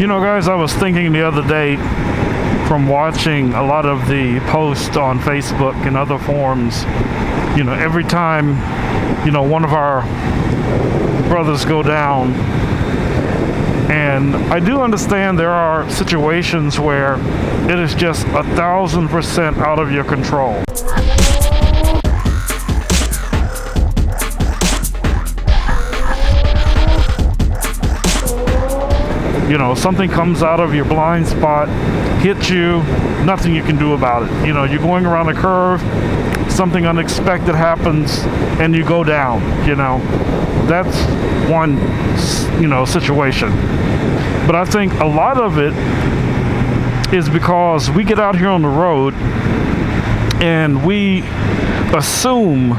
You know, guys, I was thinking the other day from watching a lot of the posts on Facebook and other forums, you know, every time, you know, one of our brothers go down, and I do understand there are situations where it is just 1,000% out of your control. You know, something comes out of your blind spot, hits you, nothing you can do about it. You know, you're going around a curve, something unexpected happens, and you go down, you know. That's one, you know, situation. But I think a lot of it is because we get out here on the road and we assume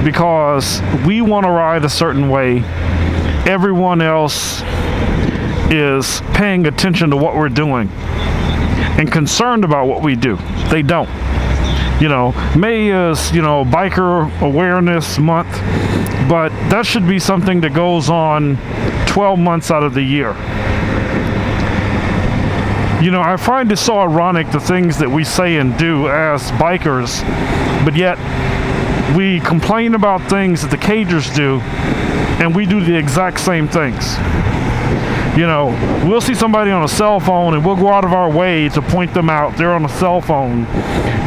because we want to ride a certain way, everyone else is paying attention to what we're doing and concerned about what we do. They don't. You know, May is, you know, Biker Awareness Month, but that should be something that goes on 12 months out of the year. You know, I find it so ironic the things that we say and do as bikers, but yet we complain about things that the cagers do, and we do the exact same things. You know, we'll see somebody on a cell phone and we'll go out of our way to point them out. They're on a cell phone.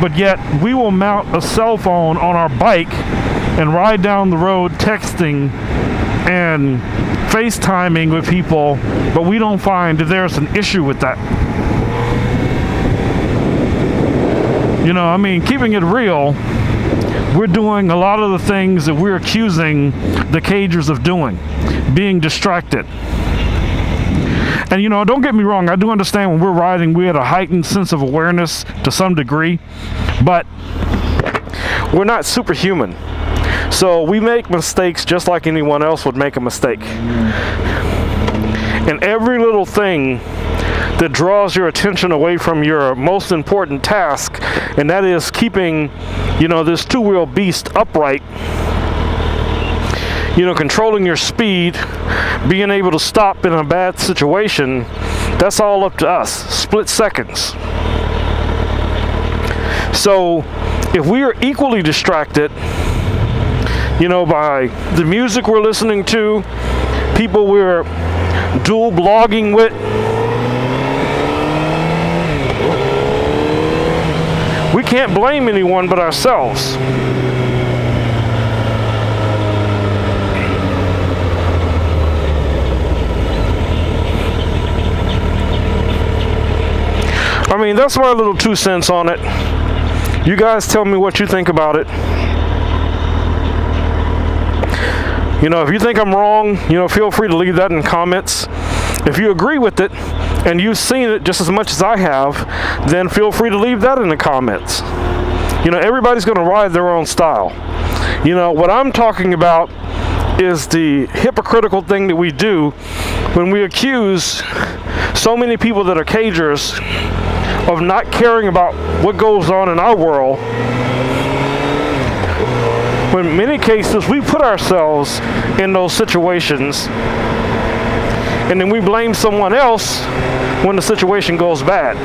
But yet we will mount a cell phone on our bike and ride down the road texting and FaceTiming with people, but we don't find that there's an issue with that. You know, I mean, keeping it real, we're doing a lot of the things that we're accusing the cagers of doing, being distracted. And, you know, don't get me wrong, I do understand when we're riding, we had a heightened sense of awareness to some degree, but we're not superhuman. So we make mistakes just like anyone else would make a mistake. And every little thing that draws your attention away from your most important task, and that is keeping, you know, this two-wheel beast upright, you know, controlling your speed, being able to stop in a bad situation, that's all up to us, split seconds. So if we are equally distracted, you know, by the music we're listening to, people we're dual blogging with, we can't blame anyone but ourselves. I mean, that's my little 2 cents on it. You guys tell me what you think about it. You know, if you think I'm wrong, you know, feel free to leave that in the comments. If you agree with it and you've seen it just as much as I have, then feel free to leave that in the comments. You know, everybody's going to ride their own style. You know, what I'm talking about is the hypocritical thing that we do when we accuse so many people that are cagers of not caring about what goes on in our world, when in many cases we put ourselves in those situations and then we blame someone else when the situation goes bad.